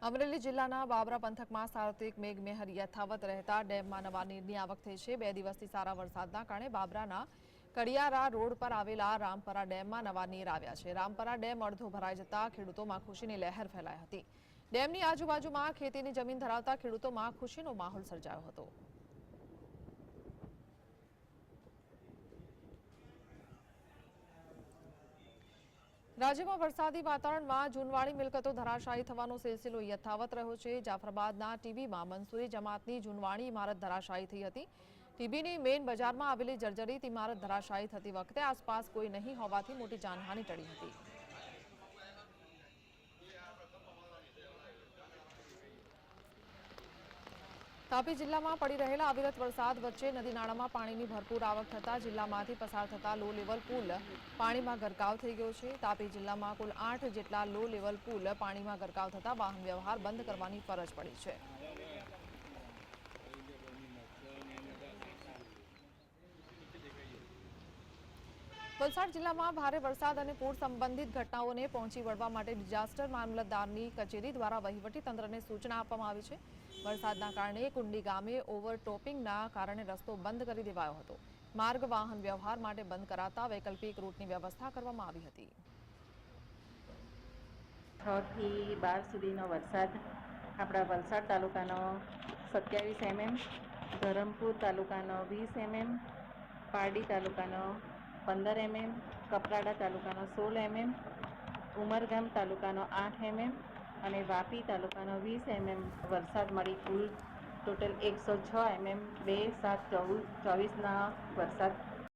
અમરેલી જિલ્લાના બાબરા પંથકમાં સાર્વત્રિક મેઘમહેર યથાવત રહેતા ડેમમાં નવા નીરની આવક થઈ છે। 2 દિવસથી સારા વરસાદના કારણે બાબરાના કડિયારા રોડ પર આવેલા રામપરા ડેમમાં નવા નીર આવ્યા છે। રામપરા ડેમ અડધો ભરાઈ જતા ખેડૂતોમાં ખુશીની લહેર ફેલાઈ હતી। ડેમની આજુબાજુમાં ખેતીની જમીન ધરાવતા ખેડૂતોમાં ખુશીનો માહોલ સર્જાયો હતો। રાજ્યમાં વરસાદી વાતાવરણમાં જૂનવાણી મિલકતો ધરાશાયી થવાનો સિલસિલો યથાવત રહ્યો છે। જાફરાબાદના ટીબીમાં મંસૂરી જમાતની જૂનવાણી ઇમારત ધરાશાયી થઈ હતી। ટીબીની મેઇન બજારમાં આવેલી જર્જરિત ઇમારત ધરાશાયી થતી વખતે આસપાસ કોઈ નહીં હોવાથી મોટી જાનહાનિ ટળી હતી। તાપી જિલ્લામાં પડી રહેલા અવિરત વરસાદ વચ્ચે નદી નાળામાં પાણીની ભરપૂર આવક થતાં જિલ્લામાંથી પસાર થતા લો લેવલ પુલ પાણીમાં ગરકાવ થઈ ગયો છે। તાપી જિલ્લામાં કુલ 8 જેટલા લો લેવલ પુલ પાણીમાં ગરકાવ થતાં વાહન વ્યવહાર બંધ કરવાની ફરજ પડી છે। વલસાડ જિલ્લામાં ભારે વરસાદ અને પૂર સંબંધિત ઘટનાઓને પહોંચી વળવા માટે ડિઝાસ્ટર મામલતદારની કચેરી દ્વારા વહીવટી તંત્રને સૂચના આપવામાં આવી છે। વરસાદના કારણે કુંડી ગામે ઓવરટોપિંગના કારણે રસ્તો બંધ કરી દેવાયો હતો। માર્ગ વાહન વ્યવહાર માટે બંધ કરાતા વૈકલ્પિક રૂટની વ્યવસ્થા કરવામાં આવી હતી। 6 થી 12 સુધીનો વરસાદ આપણા Valsad તાલુકાનો 27 mm, Dharampur તાલુકાનો 20 mm, Pardi તાલુકાનો 15 mm, Kaprada તાલુકાનો 16 mm, Umargam તાલુકાનો 8 mm અને વાપી તાલુકાનો 20 mm વરસાદ મળી કુલ ટોટલ 106 mm 2, 7, 24ના વરસાદ